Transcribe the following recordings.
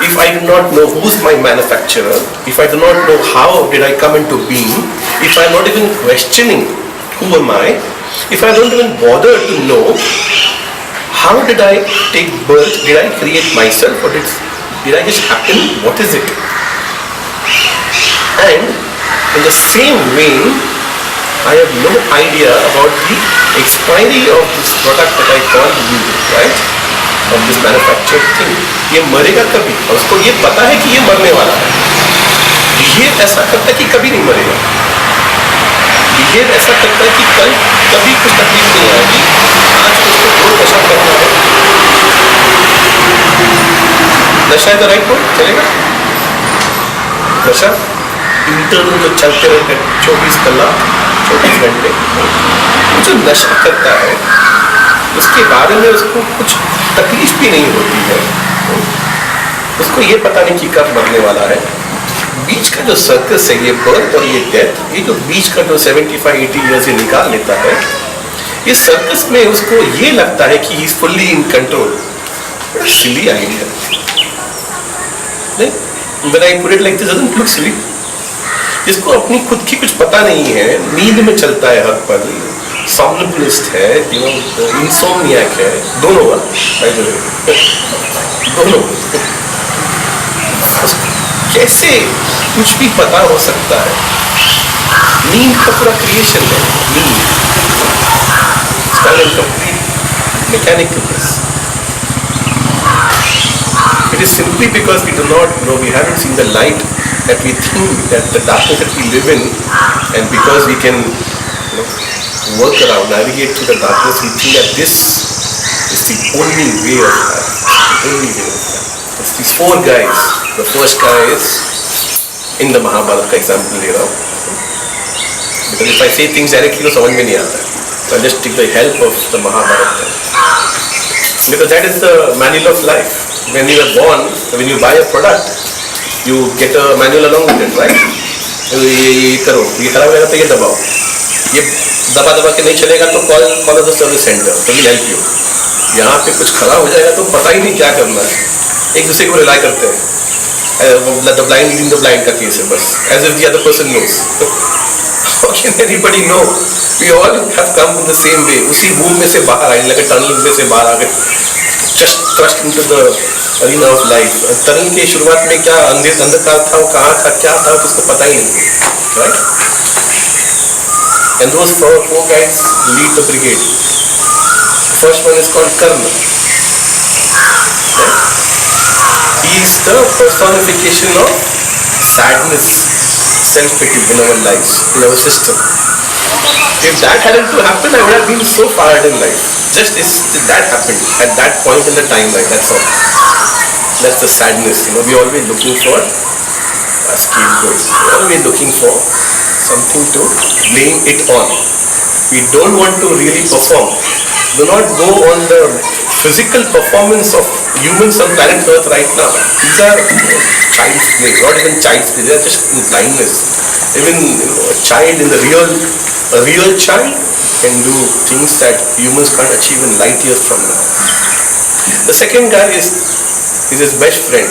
if I do not know who's my manufacturer, if I do not know how did I come into being, if I'm not even questioning who am I, if I don't even bother to know how did I take birth, did I create myself or did I just happen, what is it? And in the same vein, I have no idea about the expiry of this product that I call you, right? Of this manufactured thing. ये मरेगा कभी? और उसको ये पता है कि ये मरने वाला है. बिहेव ऐसा करता है कि कभी नहीं मरेगा. बिहेव ऐसा करता है कि कल कभी कुछ तकलीफ नहीं आएगी. आज उसको बहुत नशा करना है. नशा है तो राइट हो चलेगा. नशा इंटरनल जो चलते रहते 24 कलाक 24 घंटे. जो नशा करता है उसके बारे में उसको कुछ तकलीफ भी नहीं होती है. उसको ये पता नहीं कि कब मरने वाला है. बीच का जो सर्कस है, ये बर्थ और ये डेथ, ये जो बीच का जो 75-80 ईयर्स ये निकाल लेता है, इस सर्कस में उसको ये लगता है कि he is fully in control. Silly idea. When I put it like this, doesn't look silly. जिसको अपनी खुद की कुछ पता नहीं है, नींद में चलता है हर पल, somnambulist है, insomniac है, दोनों दोनों. कैसे कुछ भी पता हो सकता है? नींद का पूरा क्रिएशन है. नींद complete mechanicalness. It is simply because we do not know, we haven't seen the light, that we think that the darkness that we live in, and because we can work around, navigate through the darkness, we think that this is the only way of life. The only way of life. It's these four guys. The first guy is in the Mahabharata का example ले रहा हूँ. Because if I say things directly तो समझ में नहीं आता. So I just take the help of the Mahabharata. Because that is the manual of life. When you are born, when you buy a product, you get a manual along with it, right? ये करो, ये खराब होगा तो ये दबाओ, ये दबा के नहीं चलेगा तो call the service center, तो will help you. यहाँ पे कुछ खराब हो जाएगा तो पता ही नहीं क्या करना है. एक दूसरे को रिलाई करते हैं. The blind leading the blind का केस है बस. As if the other person knows. How can anybody know? We all have come from the same way. उसी womb में से बाहर आए, लगे टनल में से बाहर आ गए. Just thrust into the arena of life. तरंग के शुरुआत में क्या अंधकार था, वो कहाँ था, क्या था, किसको पता ही नहीं, right? And those four guys lead the brigade. First one is called Karna. Right? He is the personification of sadness, self-pity in our lives, in our system. If that hadn't to happen, I would have been so far ahead in life. Just that happened at that point in the timeline. That's all. That's the sadness. We're always looking for a scapegoat. We're always looking for something to blame it on. We don't want to really perform. Do not go on the physical performance of humans on planet Earth right now. These are child's play. Not even child's play. They are just in blindness. Even a child in the a real child can do things that humans can't achieve in light years from now. The second guy is his best friend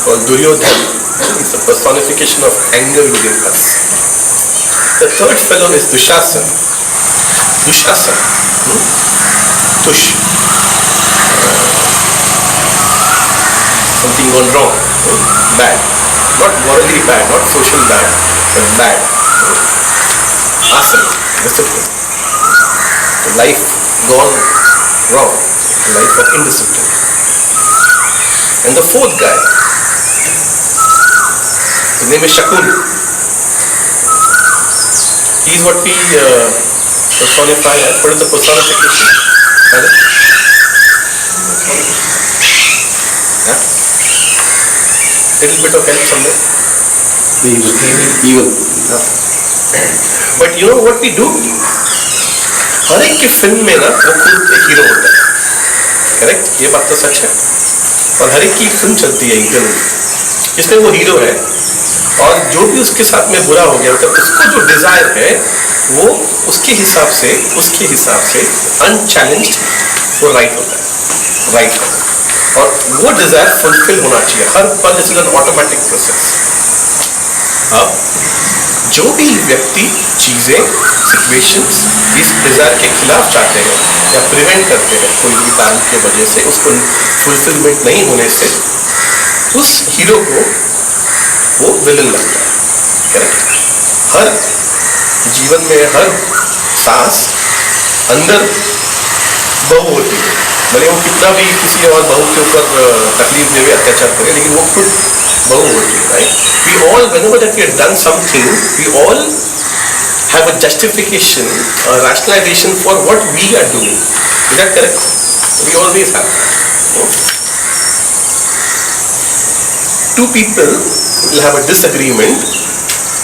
called Duryodhana. He's the personification of anger within us. The third fellow is Dushasana. Tush. Something gone wrong. Bad. Not morally bad, not social bad, but bad. Asana. Discipline. Life gone wrong. Life of indiscipline. And the fourth guy, his name is Shakuni. He is what we personify as. What is the personification? Yeah? Little bit of help somewhere. Evil. Yeah. But you know what we do? हर एक की film में ना वो खुद एक hero होता है. Correct? ये बात तो सच है. और हर एक की फिल्म चलती है इंटरनली, इसमें वो हीरो है और जो भी उसके साथ में बुरा हो गया, मतलब उसको जो डिजायर है वो उसके हिसाब से अनचैलेंज्ड वो राइट होता है. और वो डिजायर फुलफिल होना चाहिए हर पल. This is an automatic process. अब जो भी व्यक्ति चीजें सिचुएशंस इस डिजायर के खिलाफ चाहते हैं या प्रिवेंट करते हैं कोई भी कारण की वजह से, उसको फुलफिलमेंट नहीं होने से, उस हीरो को वो विलन लगता है. करेक्ट. हर जीवन में हर सांस अंदर बहू होती है, भले वो कितना भी किसी और बहू के ऊपर तकलीफ देवे, अत्याचार करे, लेकिन वो खुद बहू होती है. Right. We all whenever that we have done something, we all have a justification, a rationalization for what we are doing. Is that correct? We always have. Two people will have a disagreement.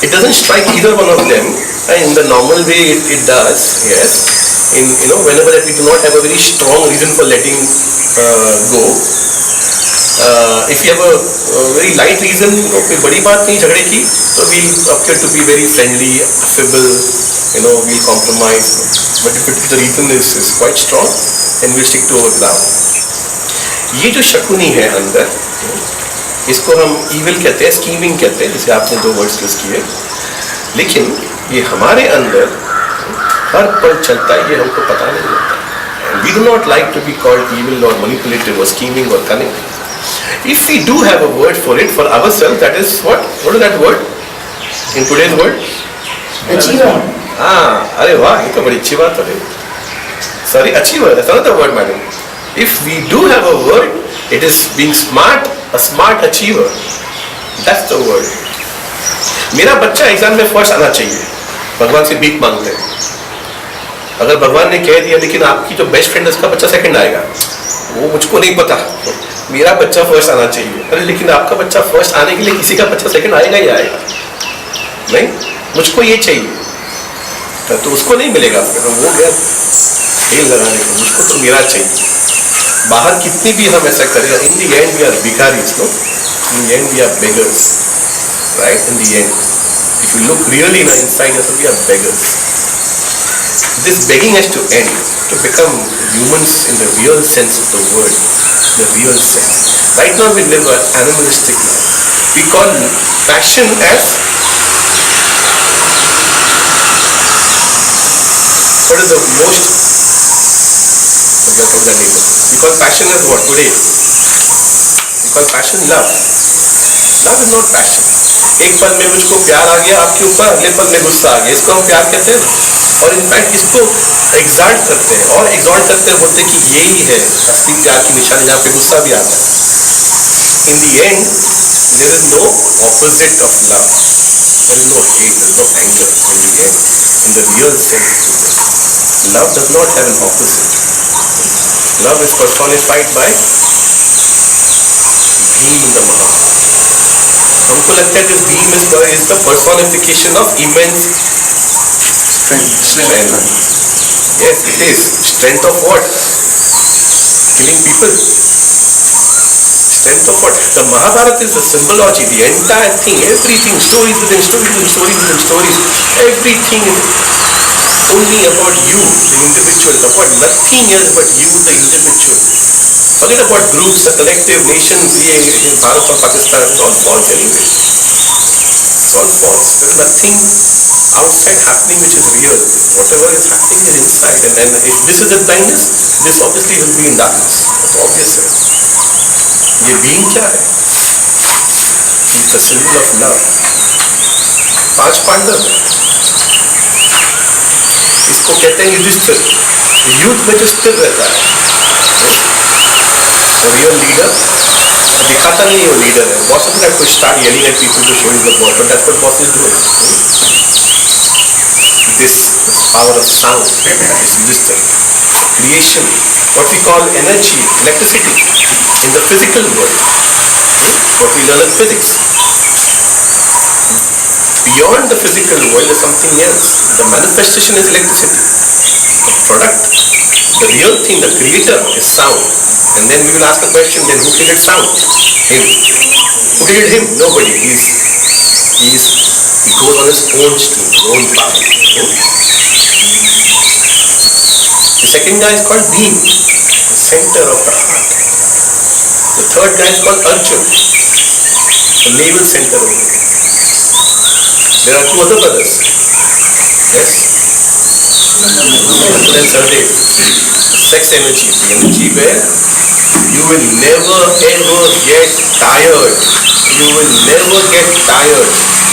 It doesn't strike either one of them in the normal way. It does, yes. In whenever that we do not have a very strong reason for letting go. If you have a very light reason, कोई बड़ी बात नहीं झगड़े की, तो we appear to be very friendly, affable, we compromise. But if the reason is quite strong, then we stick to our ground. ये जो शकुनी है अंदर, इसको हम evil कहते हैं, scheming कहते हैं, जैसे आपने 2 वर्ड्स यूज किए. लेकिन ये हमारे अंदर हर पल चलता है, ये हमको पता नहीं होता. And we do not like to be called evil or manipulative or scheming or cunning. If we do have a word for it for ourselves, that is what? What is that word in today's world? Achiever. अरे वाह, ये तो बड़ी अच्छी बात है. Sorry, achiever. That's another word, madam. If we do have a word, it is being smart, a smart achiever. That's the word. मेरा बच्चा एग्जाम में फर्स्ट आना चाहिए, भगवान से भीख मांगते हैं. अगर भगवान ने कह दिया लेकिन आपकी जो बेस्ट फ्रेंड है उसका बच्चा सेकंड आएगा, वो मुझको नहीं पता, मेरा बच्चा फर्स्ट आना चाहिए. अरे लेकिन आपका बच्चा फर्स्ट आने के लिए किसी का बच्चा सेकंड आएगा ही आएगा. नहीं, मुझको ये चाहिए, तो उसको नहीं मिलेगा. वो गया खेल लगाने को, मुझको तो मेरा चाहिए. बाहर कितनी भी हम ऐसा करें, in the end we are भिखारीज. No, in the end we are beggars. Right. In the end, if you look really in inside, we are beggars. This begging has to end to become humans in the real sense of the word, the real sense. Right now we live an animalistic life. We call passion as, what is the most, we call passion as what today? We call passion love. Love is not passion. एक पल में मुझको प्यार आ गया आपके ऊपर, अगले पल में गुस्सा आ गया, इसको हम प्यार कहते हैं. और इनफैक्ट इसको एग्जाल्ट करते हैं, और एग्जॉल्ट करते हैं, बोलते हैं कि यही है असली प्यार की निशानी, जहाँ पे गुस्सा भी आता है. In the end there is no opposite of love. There is no hate, there is no anger. In the end, in the real sense, love does not have an opposite. Love is personified by Bhim in the Mahabharata. हमको लगता है this Bhim is the personification of immense strength. Yes, it is. Strength of what? Killing people. Strength of what? The Mahabharata is the symbology, the entire thing, everything, stories within stories within stories within stories. Everything is only about you, the individual. It's about nothing else but you, the individual. Forget about groups, the collective nations, Bharat or Pakistan. It's all false anyway. It's all false. There is nothing outside happening which is real. Whatever is happening is inside. And then if this is in blindness, this obviously will be in darkness. That's obvious है. ये being क्या है? It's a symbol of love. 5 Pandav, इसको कहते हैं युधिष्ठिर. युद्ध में जो स्थिर रहता है, रियल लीडर, दिखाता नहीं वो लीडर है. Boss doesn't have to start yelling at people to show he's the boss, but that's what boss is doing. This power of sound, this Yudhishthira. Creation, what we call energy, electricity, in the physical world, what we learn in physics. Beyond the physical world is something else. The manifestation is electricity. The product, the real thing, the creator is sound. And then we will ask the question, then who created sound? Him. Who created him? Nobody. He goes on his own stream, his own path. The second guy is called being, the center of the heart. The third guy is called Arjun, the naval center over there. There are two other brothers. Yes? Arjun and Sardev. Sex energy, the energy where you will never ever get tired. You will never get tired.